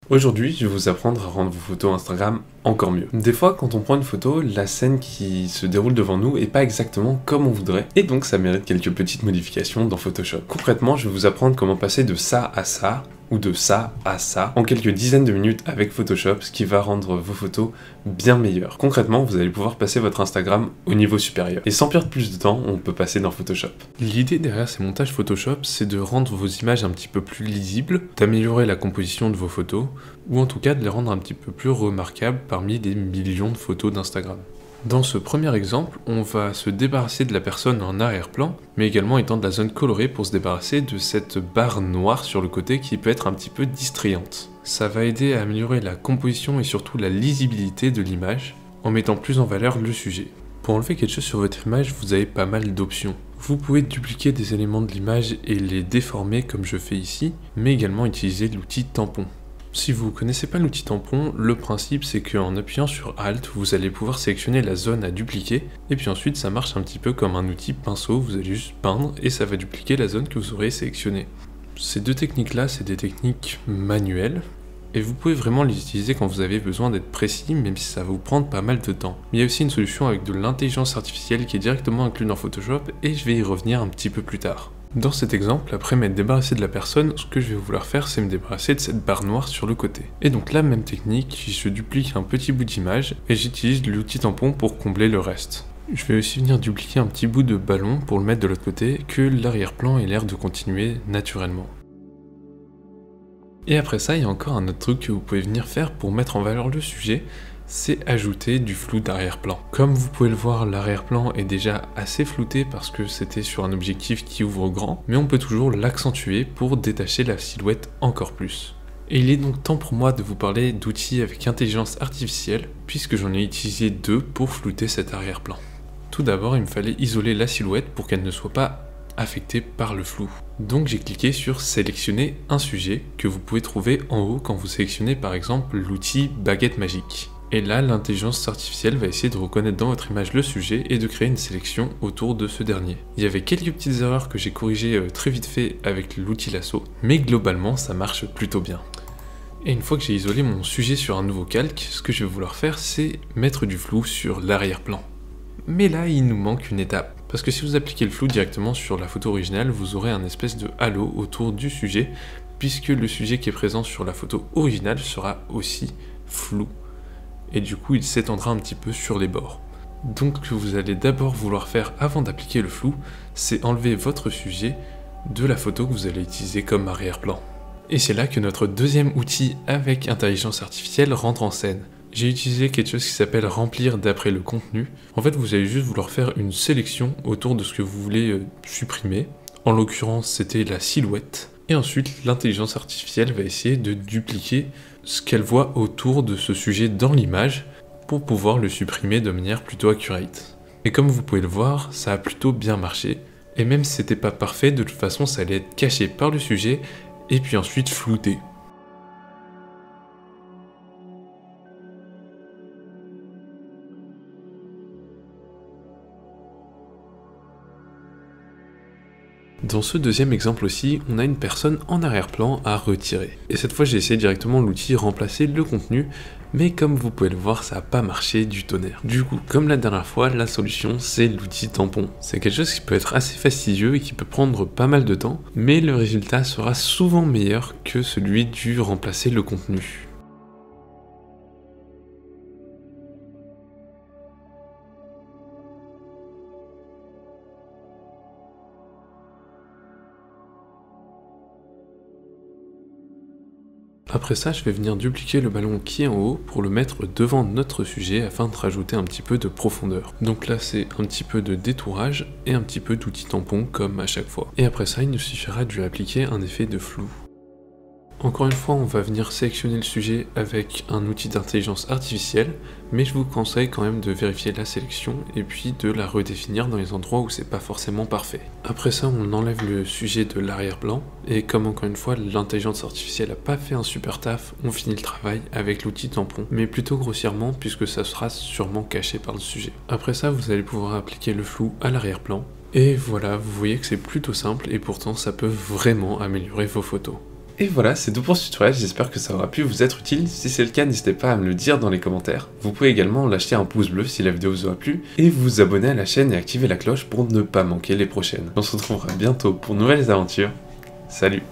Aujourd'hui, je vais vous apprendre à rendre vos photos Instagram encore mieux. Des fois, quand on prend une photo, la scène qui se déroule devant nous est pas exactement comme on voudrait, et donc ça mérite quelques petites modifications dans Photoshop. Concrètement, je vais vous apprendre comment passer de ça à ça, ou de ça à ça, en quelques dizaines de minutes avec Photoshop, ce qui va rendre vos photos bien meilleures. Concrètement, vous allez pouvoir passer votre Instagram au niveau supérieur. Et sans perdre plus de temps, on peut passer dans Photoshop. L'idée derrière ces montages Photoshop, c'est de rendre vos images un petit peu plus lisibles, d'améliorer la composition de vos photos, ou en tout cas de les rendre un petit peu plus remarquables parmi des millions de photos d'Instagram. Dans ce premier exemple, on va se débarrasser de la personne en arrière-plan, mais également étendre la zone colorée pour se débarrasser de cette barre noire sur le côté qui peut être un petit peu distrayante. Ça va aider à améliorer la composition et surtout la lisibilité de l'image, en mettant plus en valeur le sujet. Pour enlever quelque chose sur votre image, vous avez pas mal d'options. Vous pouvez dupliquer des éléments de l'image et les déformer comme je fais ici, mais également utiliser l'outil tampon. Si vous ne connaissez pas l'outil tampon, le principe c'est qu'en appuyant sur Alt, vous allez pouvoir sélectionner la zone à dupliquer, et puis ensuite ça marche un petit peu comme un outil pinceau, vous allez juste peindre et ça va dupliquer la zone que vous aurez sélectionnée. Ces deux techniques-là, c'est des techniques manuelles, et vous pouvez vraiment les utiliser quand vous avez besoin d'être précis, même si ça va vous prendre pas mal de temps. Mais il y a aussi une solution avec de l'intelligence artificielle qui est directement inclue dans Photoshop, et je vais y revenir un petit peu plus tard. Dans cet exemple, après m'être débarrassé de la personne, ce que je vais vouloir faire, c'est me débarrasser de cette barre noire sur le côté. Et donc la même technique, je duplique un petit bout d'image et j'utilise l'outil tampon pour combler le reste. Je vais aussi venir dupliquer un petit bout de ballon pour le mettre de l'autre côté, que l'arrière-plan ait l'air de continuer naturellement. Et après ça, il y a encore un autre truc que vous pouvez venir faire pour mettre en valeur le sujet, c'est ajouter du flou d'arrière-plan. Comme vous pouvez le voir, l'arrière-plan est déjà assez flouté parce que c'était sur un objectif qui ouvre grand, mais on peut toujours l'accentuer pour détacher la silhouette encore plus. Et il est donc temps pour moi de vous parler d'outils avec intelligence artificielle, puisque j'en ai utilisé deux pour flouter cet arrière-plan. Tout d'abord, il me fallait isoler la silhouette pour qu'elle ne soit pas affectée par le flou. Donc j'ai cliqué sur sélectionner un sujet que vous pouvez trouver en haut quand vous sélectionnez par exemple l'outil baguette magique. Et là, l'intelligence artificielle va essayer de reconnaître dans votre image le sujet et de créer une sélection autour de ce dernier. Il y avait quelques petites erreurs que j'ai corrigées très vite fait avec l'outil lasso, mais globalement ça marche plutôt bien. Et une fois que j'ai isolé mon sujet sur un nouveau calque, ce que je vais vouloir faire, c'est mettre du flou sur l'arrière-plan. Mais là, il nous manque une étape. Parce que si vous appliquez le flou directement sur la photo originale, vous aurez un espèce de halo autour du sujet, puisque le sujet qui est présent sur la photo originale sera aussi flou. Et du coup il s'étendra un petit peu sur les bords. Donc ce que vous allez d'abord vouloir faire avant d'appliquer le flou, c'est enlever votre sujet de la photo que vous allez utiliser comme arrière-plan. Et c'est là que notre deuxième outil avec intelligence artificielle rentre en scène. J'ai utilisé quelque chose qui s'appelle remplir d'après le contenu. En fait vous allez juste vouloir faire une sélection autour de ce que vous voulez supprimer. En l'occurrence c'était la silhouette. Et ensuite l'intelligence artificielle va essayer de dupliquer ce qu'elle voit autour de ce sujet dans l'image pour pouvoir le supprimer de manière plutôt accurate. Et comme vous pouvez le voir, ça a plutôt bien marché. Et même si c'était pas parfait, de toute façon ça allait être caché par le sujet et puis ensuite flouté. Dans ce deuxième exemple aussi, on a une personne en arrière-plan à retirer. Et cette fois j'ai essayé directement l'outil remplacer le contenu, mais comme vous pouvez le voir, ça n'a pas marché du tonnerre. Du coup, comme la dernière fois, la solution c'est l'outil tampon. C'est quelque chose qui peut être assez fastidieux et qui peut prendre pas mal de temps, mais le résultat sera souvent meilleur que celui du remplacer le contenu. Après ça, je vais venir dupliquer le ballon qui est en haut pour le mettre devant notre sujet afin de rajouter un petit peu de profondeur. Donc là, c'est un petit peu de détourage et un petit peu d'outil tampon comme à chaque fois. Et après ça, il nous suffira de lui appliquer un effet de flou. Encore une fois, on va venir sélectionner le sujet avec un outil d'intelligence artificielle, mais je vous conseille quand même de vérifier la sélection et puis de la redéfinir dans les endroits où c'est pas forcément parfait. Après ça, on enlève le sujet de l'arrière-plan, et comme encore une fois, l'intelligence artificielle a pas fait un super taf, on finit le travail avec l'outil tampon, mais plutôt grossièrement puisque ça sera sûrement caché par le sujet. Après ça, vous allez pouvoir appliquer le flou à l'arrière-plan, et voilà, vous voyez que c'est plutôt simple et pourtant ça peut vraiment améliorer vos photos. Et voilà, c'est tout pour ce tutoriel, j'espère que ça aura pu vous être utile. Si c'est le cas, n'hésitez pas à me le dire dans les commentaires. Vous pouvez également lâcher un pouce bleu si la vidéo vous aura plu, et vous abonner à la chaîne et activer la cloche pour ne pas manquer les prochaines. On se retrouvera bientôt pour de nouvelles aventures. Salut!